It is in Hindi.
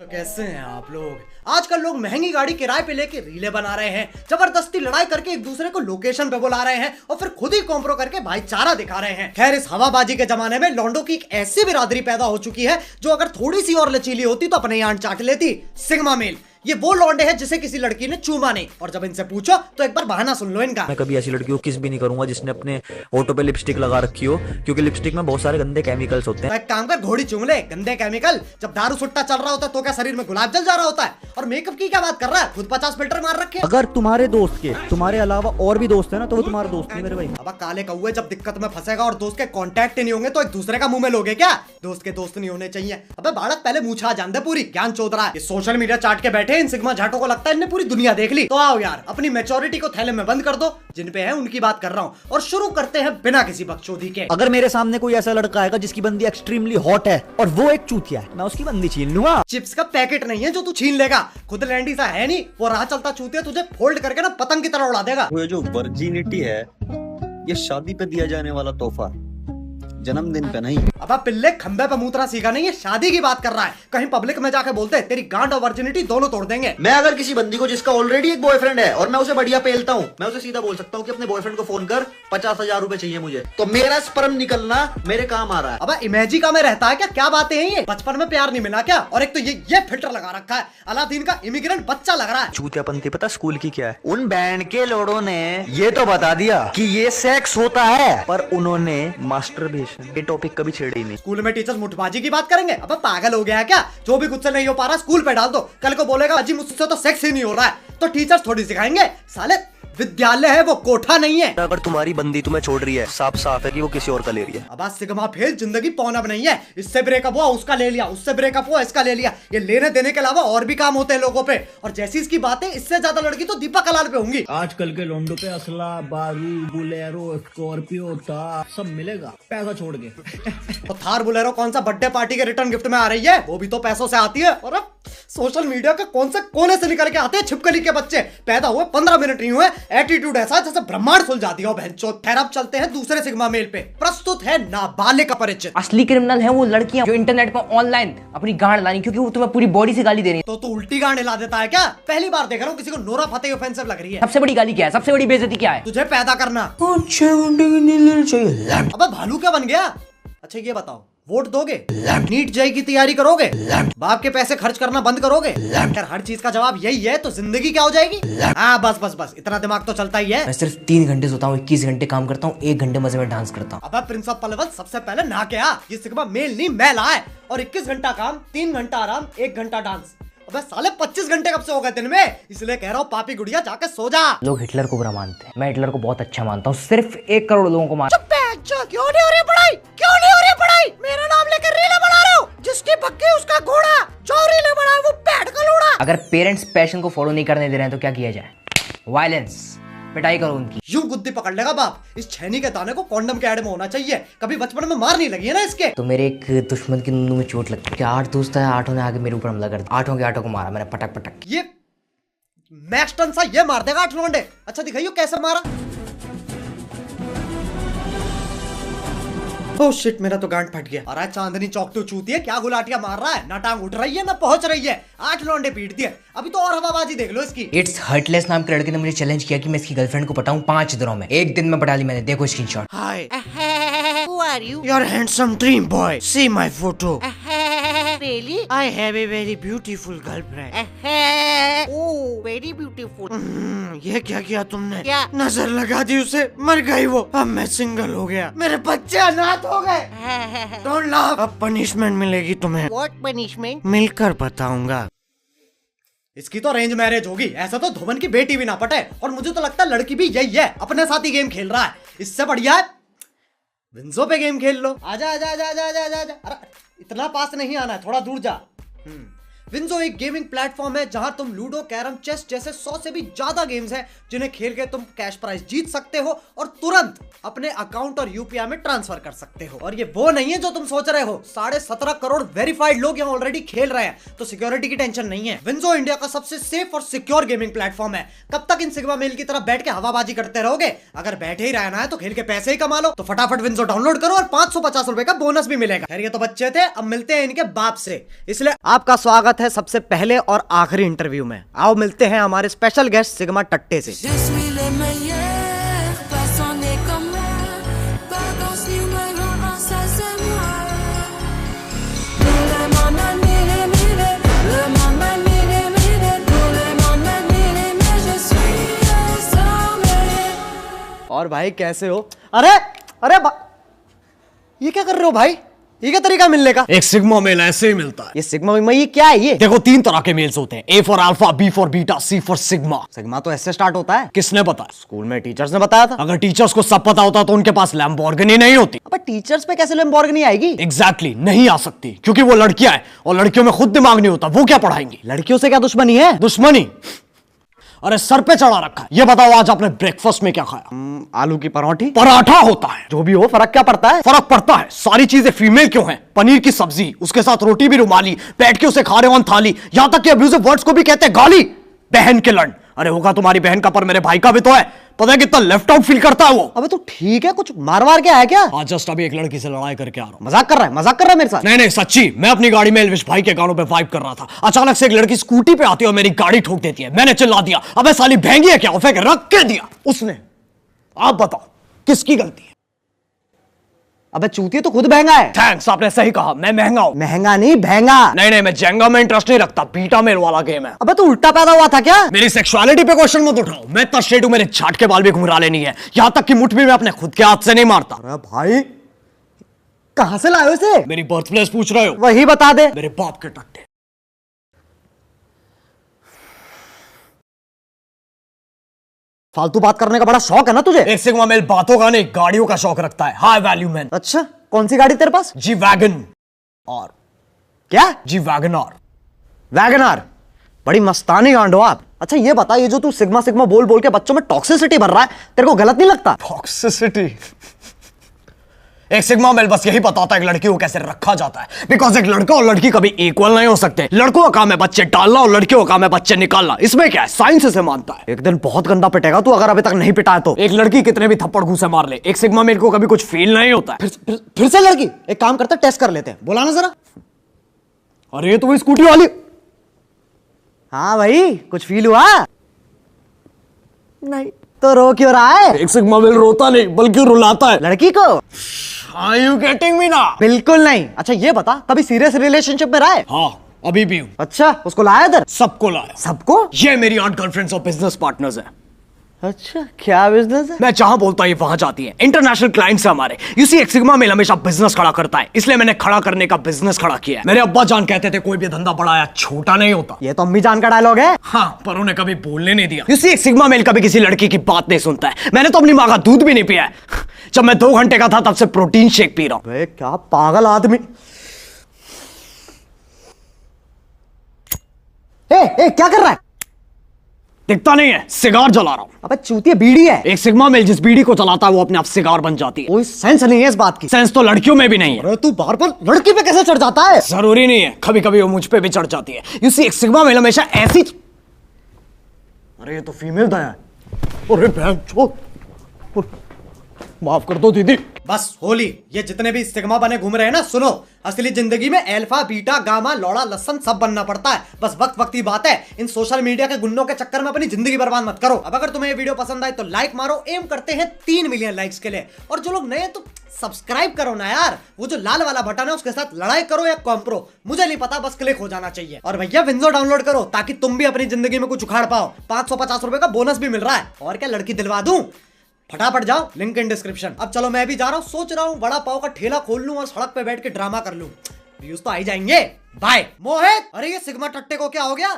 तो कैसे हैं आप लोग। आजकल लोग महंगी गाड़ी किराए पे लेके रीले बना रहे हैं, जबरदस्ती लड़ाई करके एक दूसरे को लोकेशन पे बुला रहे हैं और फिर खुद ही कॉम्प्रो करके भाईचारा दिखा रहे हैं। खैर, इस हवाबाजी के जमाने में लौंडों की एक ऐसी बिरादरी पैदा हो चुकी है जो अगर थोड़ी सी और लचीली होती तो अपने यान चाट लेती। सिग्मा मेल ये वो लौंडे हैं जिसे किसी लड़की ने चूमा नहीं, और जब इनसे पूछो तो एक बार बहाना सुन लो इनका। मैं कभी ऐसी लड़की को किस भी नहीं करूंगा जिसने अपने होठों पे लिपस्टिक लगा रखी हो, क्योंकि लिपस्टिक में बहुत सारे गंदे केमिकल्स होते हैं। तो एक काम कर, घोड़ी चूम ले। गंदे केमिकल जब दारू सुट्टा चल रहा होता है तो क्या शरीर में गुलाब जल जा रहा होता है? और मेकअप की क्या बात कर रहा है, खुद 50 फिल्टर मार रखे। अगर तुम्हारे दोस्त के तुम्हारे अलावा और भी दोस्त है ना तो वो तुम्हारा दोस्त नहीं मेरे भाई। अब काले कौवे जब दिक्कत में फंसेगा और दोस्त के कांटेक्ट नहीं होंगे तो एक दूसरे का मुंह में लोगे क्या? दोस्त के दोस्त नहीं होने चाहिए। अबे बालक, पहले मूछा जान दे पूरी, ज्ञान चोद रहा है। ये सोशल मीडिया चाट के बैठे इन सिग्मा झाटों को लगता है इन्हें पूरी दुनिया देख ली। तो आओ यार, अपनी मैच्योरिटी को थैले में बंद कर दो, जिन पे है उनकी बात कर रहा हूँ, और शुरू करते हैं बिना किसी बकचोदी के। अगर मेरे सामने कोई ऐसा लड़का आएगा जिसकी बंदी एक्सट्रीमली हॉट है और वो एक चूतिया है, मैं उसकी बंदी छीन लूंगा। चिप्स का पैकेट नहीं है जो तू छीन लेगा, खुद लैंडी सा है नहीं, वो राह चलता चूतिया तुझे फोल्ड करके ना पतंग की तरह उड़ा देगा। वो जो वर्जिनिटी है ये शादी पे दिया जाने वाला तोहफा, जन्मदिन पे नहीं। अब पिल्ले खंबे पे मूत्रा सीखा नहीं, ये शादी की बात कर रहा है। कहीं पब्लिक में जाके बोलते तेरी गांड और वर्जिनिटी दोनों तोड़ देंगे। मैं अगर किसी बंदी को जिसका ऑलरेडी एक बॉयफ्रेंड है और मैं उसे बढ़िया पेलता हूँ, मैं उसे सीधा बोल सकता हूँ कि अपने बॉयफ्रेंड को फोन कर, 50,000 रुपए चाहिए मुझे, तो मेरा स्पर्म निकलना मेरे काम आ रहा है। अब इमेजिका में रहता है क्या? क्या बातें हैं ये? बचपन में प्यार नहीं मिला क्या? और एक तो ये फिल्टर लगा रखा है, अलादीन का इमिग्रेंट बच्चा लग रहा है। चूतियापंथी पता स्कूल की क्या है? उन बैंड के लोड़ों ने ये तो बता दिया कि ये सेक्स होता है, पर उन्होंने मास्टरबेशन ये टॉपिक कभी छेड़ी नहीं। स्कूल में टीचर्स मुठबाजी की बात करेंगे? अब पागल हो गया है क्या? जो भी खुद से नहीं हो पा रहा स्कूल पे डाल दो, कल को बोलेगा अजी मुझसे तो सेक्स ही नहीं हो रहा है, तो टीचर्स थोड़ी सिखाएंगे? साले विद्यालय है वो, कोठा नहीं है। अगर तुम्हारी बंदी तुम्हें छोड़ रही है, साफ साफ है कि वो किसी और का ले रही है। अब सिग्मा फेल, जिंदगी पौनब नहीं है। इससे ब्रेकअप हुआ उसका ले लिया, उससे ब्रेकअप हुआ इसका ले लिया। ये लेने देने के अलावा और भी काम होते हैं लोगों पे, और जैसी इसकी बातें, इससे ज्यादा लड़की तो दीपक कलाल पे होंगी। आजकल के लोंडो पे असला, बारूद, बुलेरो, स्कॉर्पियो, थार सब मिलेगा पैसा छोड़ के। तो थार बुलेरो कौन सा बर्थडे पार्टी के रिटर्न गिफ्ट में आ रही है? वो भी तो पैसों से आती है। और अब सोशल मीडिया के कौन से कोने से निकल के आते हैं छिपकली के बच्चे। पैदा हुए 15 मिनट नहीं हुए, एटीट्यूड ऐसा जैसे ब्रह्मांड सुलझा दिया हो बहनचोद। खैर, अब चलते हैं दूसरे सिग्मा मेल पे। प्रस्तुत है नाबालिग का परिचय। असली क्रिमिनल है वो लड़कियां जो इंटरनेट पर ऑनलाइन अपनी गांड लानी, क्योंकि वो तुम्हें पूरी बॉडी से गाली दे रही है। तो तू उल्टी गांड हिला देता है क्या? पहली बार देख रहा हूँ किसी को नोरा फतेही ऑफेंसिव लग रही है। सबसे बड़ी गाली क्या है? सबसे बड़ी बेइज्जती क्या है? तुझे पैदा करना। अबे भालू क्या बन गया? अच्छा ये बताओ, वोट दोगे? नीट जेई की तैयारी करोगे? बाप के पैसे खर्च करना बंद करोगे? अगर हर चीज का जवाब यही है तो जिंदगी क्या हो जाएगी? हाँ बस बस बस, इतना दिमाग तो चलता ही है। मैं सिर्फ 3 घंटे सोता हूँ, 21 घंटे काम करता हूँ, 1 घंटे मजे में डांस करता हूँ। अब प्रिंस ऑफ पलवल सबसे पहले नहा के आ। ये सिग्मा मेल नहीं मैल है। और 21 घंटा काम, 3 घंटा आराम, 1 घंटा डांस। अबे साले 25 घंटे कब से हो गए दिन में? इसलिए कह रहा हूँ पापी गुड़िया जाके सो जा। लोग हिटलर को बुरा मानते हैं, मैं हिटलर को बहुत अच्छा मानता हूँ। सिर्फ 1 करोड़ लोगों को मार। क्यों नहीं हो रही पढ़ाई? क्यों नहीं हो रही पढ़ाई? मेरा नाम लेकर रीले बना रहे हो? जिसकी बक्की उसका घोड़ा, जो रीले बना है वो बैठ का लोड़ा। अगर पेरेंट्स पैशन को फॉलो नहीं करने दे रहे हैं तो क्या किया जाए? वायलेंस, पिटाई करो उनकी। यूं गुद्दी पकड़ लेगा बाप। इस छेनी के दाने को कॉन्डम के ऐड में होना चाहिए। कभी बचपन में मार नहीं लगी है ना इसके? तो मेरे एक दुश्मन की नुनू में चोट लगती है। 8 दोस्त है, 8 ने आगे मेरे ऊपर हमला कर दिया। 8 के 8 को मारा मैंने, पटक पटक। ये मैक्सटन सा ये मार देगा 8 लौंडे। अच्छा दिखाइयो कैसे मारा। ओह शिट, मेरा तो गांड फट गया। अरे चांदनी चौक तो चूती है, क्या गुलाटियां मार रहा है? ना टांग उठ रही है ना पहुंच रही है। 8 लौंडे पीट दिए। अभी तो और हवाबाजी देख लो इसकी। इट्स हर्टलेस नाम के लड़के ने मुझे चैलेंज किया कि मैं इसकी गर्लफ्रेंड को पटाऊं 5 दिनों में। 1 दिन में पटा ली मैंने, देखो screenshot. Hi, who are you? You're a handsome dream boy. See my photo. Really? I have a very beautiful girlfriend. Oh, very beautiful. ये क्या किया तुमने? क्या? नजर लगा दी उसे, मर गई वो। अब मैं सिंगल हो गया, मेरे बच्चे अनाथ हो गए। Don't laugh. अब पनिशमेंट मिलेगी तुम्हें। What punishment? मिलकर बताऊंगा। इसकी तो अरेंज मैरिज होगी, ऐसा तो धोबन की बेटी भी ना पटे। और मुझे तो लगता है लड़की भी यही है, अपने साथ ही गेम खेल रहा है। इससे बढ़िया है विंजो पे गेम खेल लो। आजा आजा आजा आजा आजा आजा। अरे इतना पास नहीं आना है, थोड़ा दूर जा। विंजो एक गेमिंग प्लेटफॉर्म है जहां तुम लूडो, कैरम, चेस जैसे 100 से भी ज्यादा गेम्स हैं जिन्हें खेल के तुम कैश प्राइज जीत सकते हो और तुरंत अपने अकाउंट और यूपीआई में ट्रांसफर कर सकते हो। और ये वो नहीं है जो तुम सोच रहे हो, 17.5 करोड़ वेरीफाइड लोग यहाँ ऑलरेडी खेल रहे हैं, तो सिक्योरिटी की टेंशन नहीं है। विंजो इंडिया का सबसे सेफ और सिक्योर गेमिंग प्लेटफॉर्म है। कब तक इन सिग्मा मेल की तरह बैठ के हवाबाजी करते रहोगे? अगर बैठे ही रहना है तो खेल के पैसे ही कमा लो। तो फटाफट विंजो डाउनलोड करो और 550 रुपए का बोनस भी मिलेगा। खैर ये तो बच्चे थे, अब मिलते हैं इनके बाप से, इसलिए आपका स्वागत बात है सबसे पहले और आखिरी इंटरव्यू में। आओ मिलते हैं हमारे स्पेशल गेस्ट सिग्मा टट्टे से। Je suis le meilleur, personne n'est comme moi. Vacances numéro 1, ça c'est moi. Tout le monde m'admire, le monde m'admire, tout le monde m'admire, mais je suis assommé. और भाई कैसे हो? अरे अरे ये क्या कर रहे हो भाई? ये क्या तरीका मिलने का? एक सिग्मा मेल ऐसे ही मिलता है। ये सिग्मा विग्मा ये क्या है? ये देखो 3 तरह के मेल्स होते हैं, A for alpha, B for beta, C for sigma. Sigma तो ऐसे स्टार्ट होता है। किसने बताया? स्कूल में टीचर्स ने बताया था। अगर टीचर्स को सब पता होता तो उनके पास लैम्बोर्गिनी नहीं होती। अब टीचर्स पे कैसे लैम्बोर्गिनी आएगी? एग्जैक्टली नहीं आ सकती, क्योंकि वो लड़कियां हैं और लड़कियों में खुद दिमाग नहीं होता, वो क्या पढ़ाएंगी? लड़कियों से क्या दुश्मनी है? दुश्मनी अरे सर पे चढ़ा रखा है। ये बताओ आज आपने ब्रेकफास्ट में क्या खाया? आलू की पराठे। पराठा होता है। जो भी हो, फर्क क्या पड़ता है? फर्क पड़ता है। सारी चीजें फीमेल क्यों हैं? पनीर की सब्जी, उसके साथ रोटी भी रुमाली, बैठ के उसे खा रहे हो थाली, यहां तक कि अब्यूजिव वर्ड्स को भी कहते हैं गाली। बहन के लड़, अरे होगा तुम्हारी बहन का पर मेरे भाई का भी तो है। पता है कितना लेफ्ट आउट फील करता है वो। अबे तो ठीक है, कुछ मार वार के आया क्या? आज जस्ट अभी एक लड़की से लड़ाई करके आ रहा हूं। मजाक कर रहा है? मजाक कर रहा है मेरे साथ? नहीं नहीं सच्ची, मैं अपनी गाड़ी में एल्विश भाई के गानों पे वाइब कर रहा था। अचानक से एक लड़की स्कूटी पे आती है और मेरी गाड़ी ठोक देती है। मैंने चिल्ला दिया, अबे साली भैंगी है क्या? उसे रख के दिया उसने। आप बताओ किसकी गलती है? अबे चूतिया तो खुद महंगा है। थैंक्स, आपने सही कहा, मैं महंगा हूं। महंगा नहीं, महंगा। नहीं नहीं, मैं जेंगा में इंटरेस्ट नहीं रखता, बीटा मेल वाला गेम है। अबे तू उल्टा पैदा हुआ था क्या? मेरी सेक्सुअलिटी पे क्वेश्चन मत उठाओ। मैं इतना स्ट्रेट हूं, मेरे छाट के बाल भी घुंघरा लेनी है, यहां तक कि मुठ भी मैं अपने खुद के हाथ से नहीं मारता। अरे भाई कहां से लाए हो इसे? मेरी बर्थ प्लेस पूछ रहे हो? वही बता दे। मेरे बाप के टट्टे। फालतू बात करने का बड़ा शौक है ना तुझे? एक सिग्मा मेल बातों का नहीं, गाड़ियों का शौक रखता है। High value man. अच्छा, कौन सी गाड़ी तेरे पास? जी वैगन और क्या? जी वैगनआर। वैगनआर? बड़ी मस्तानी गांड हो आप। अच्छा ये बता, ये जो तू सिग्मा सिग्मा बोल बोल के बच्चों में टॉक्सिसिटी भर रहा है, तेरे को गलत नहीं लगता? टॉक्सिसिटी? एक सिग्मा मेल बस यही बताता है कि लड़की को कैसे रखा जाता है। बिकॉज एक लड़का और लड़की कभी इक्वल नहीं हो सकते। लड़कों का काम है बच्चे डालना और लड़कियों का काम है बच्चे निकालना। इसमें क्या है, साइंस इसे मानता है। एक दिन बहुत गंदा पिटेगा तू अगर अभी तक नहीं पिटा है तो। एक लड़की कितने भी थप्पड़ घूसे मार ले, एक सिग्मा मेल को कभी कुछ फील नहीं होता है। फिर से लड़की? एक काम करते, टेस्ट कर लेते हैं। बोला ना जरा। अरे ये तो वही स्कूटी वाली। हाँ भाई, कुछ फील हुआ? नहीं तो रो क्यों रहा है? एक सिग्मा मेल रोता नहीं बल्कि रुलाता है लड़की को। Are you getting me now? बिल्कुल नहीं। अच्छा ये बता, कभी सीरियस रिलेशनशिप में रहा है? हाँ अभी भी हूँ। अच्छा, उसको लाया इधर? सबको लाया। सबको? ये मेरी 8 गर्लफ्रेंड्स और बिजनेस पार्टनर्स है। अच्छा, क्या बिजनेस है? मैं जहां बोलता हूं ये वहां जाती है। इंटरनेशनल क्लाइंट्स है हमारे। यू सी एक सिग्मा मेल हमेशा बिजनेस खड़ा करता है, इसलिए मैंने खड़ा करने का बिजनेस खड़ा किया है। मेरे अब्बा जान कहते थे कोई भी धंधा बड़ा या छोटा नहीं होता। ये तो अम्मी जान का डायलॉग है। हाँ, पर उन्हें कभी बोलने नहीं दिया। यू सी एक सिग्मा मेल कभी किसी लड़की की बात नहीं सुनता है। मैंने तो अपनी माँ का दूध भी नहीं पिया है। जब मैं 2 घंटे का था तब से प्रोटीन शेक पी रहा हूं। क्या पागल आदमी। क्या कर रहा है? दिखता नहीं है, सिगार जला रहा हूं। अबे चूतिया, बीड़ी है। एक सिग्मा मेल जिस बीड़ी को चलाता है वो अपने आप सिगार बन जाती है। कोई सेंस नहीं है इस बात की। सेंस तो लड़कियों में भी नहीं है। अरे तू बार बार लड़की पे कैसे चढ़ जाता है? जरूरी नहीं है, कभी कभी वो मुझ पे भी चढ़ जाती है। यू सी एक सिग्मा मेल हमेशा ऐसी। अरे ये तो फीमेल दया है। अरे बहन चो, माफ कर दो दीदी। बस होली, ये जितने भी सिग्मा बने घूम रहे हैं ना, सुनो, असली जिंदगी में अल्फा बीटा गामा लौड़ा लसन सब बनना पड़ता है। बस वक्त की बात है। इन सोशल मीडिया के गुन्नों के चक्कर में अपनी जिंदगी बर्बाद मत करो। अब अगर तुम्हें ये वीडियो पसंद आए तो लाइक मारो। एम करते हैं 3 मिलियन लाइक्स के लिए। और जो लोग नए हैं तो सब्सक्राइब करो ना यार। वो जो लाल वाला बटन है उसके साथ लड़ाई करो या कॉम्प्रो, मुझे नहीं पता, बस क्लिक हो जाना चाहिए। और भैया विंजो डाउनलोड करो ताकि तुम भी अपनी जिंदगी में कुछ उखाड़ पाओ। 550 रुपए का बोनस भी मिल रहा है। और क्या, लड़की दिलवा दूं? फटाफट जाओ, लिंक इन डिस्क्रिप्शन। अब चलो मैं भी जा रहा हूँ, सोच रहा हूँ बड़ा पाव का ठेला खोल लूं और सड़क पे बैठ के ड्रामा कर लूं। व्यूज तो आ ही जाएंगे। बाय। मोहित, अरे ये सिग्मा टट्टे को क्या हो गया?